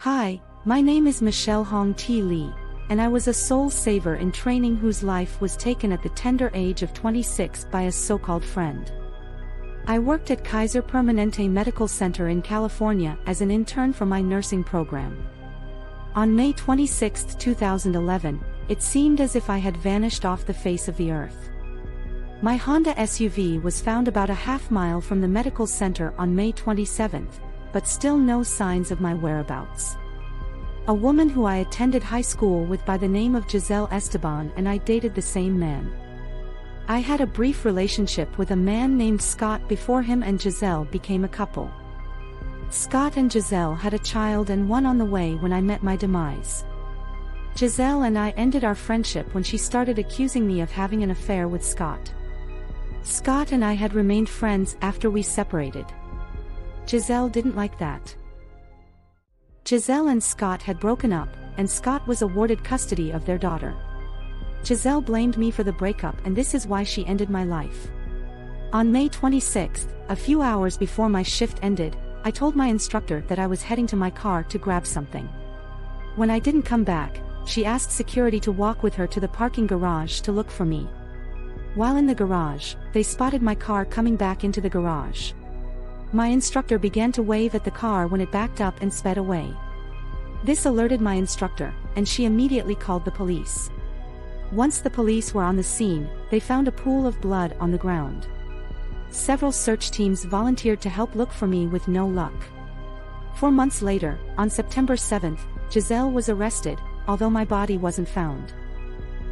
Hi, my name is Michelle Hoang Thi, and I was a soul saver in training whose life was taken at the tender age of 26 by a so-called friend. I worked at Kaiser Permanente Medical Center in California as an intern for my nursing program. On May 26, 2011, it seemed as if I had vanished off the face of the earth. My Honda SUV was found about a half-mile from the medical center on May 27, but still no signs of my whereabouts. A woman who I attended high school with by the name of Giselle Esteban and I dated the same man. I had a brief relationship with a man named Scott before him and Giselle became a couple. Scott and Giselle had a child and one on the way when I met my demise. Giselle and I ended our friendship when she started accusing me of having an affair with Scott. Scott and I had remained friends after we separated. Giselle didn't like that. Giselle and Scott had broken up, and Scott was awarded custody of their daughter. Giselle blamed me for the breakup, and this is why she ended my life. On May 26, a few hours before my shift ended, I told my instructor that I was heading to my car to grab something. When I didn't come back, she asked security to walk with her to the parking garage to look for me. While in the garage, they spotted my car coming back into the garage. My instructor began to wave at the car when it backed up and sped away. This alerted my instructor, and she immediately called the police. Once the police were on the scene, they found a pool of blood on the ground. Several search teams volunteered to help look for me with no luck. 4 months later, on September 7, Giselle was arrested, although my body wasn't found.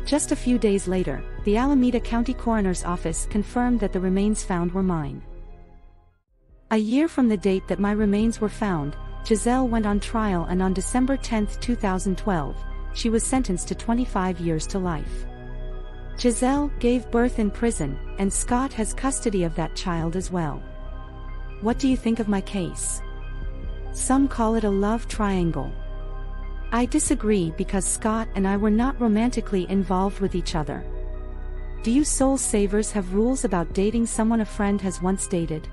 Just a few days later, the Alameda County Coroner's Office confirmed that the remains found were mine. A year from the date that my remains were found, Giselle went on trial, and on December 10, 2012, she was sentenced to 25 years to life. Giselle gave birth in prison, and Scott has custody of that child as well. What do you think of my case? Some call it a love triangle. I disagree because Scott and I were not romantically involved with each other. Do you soul savers have rules about dating someone a friend has once dated?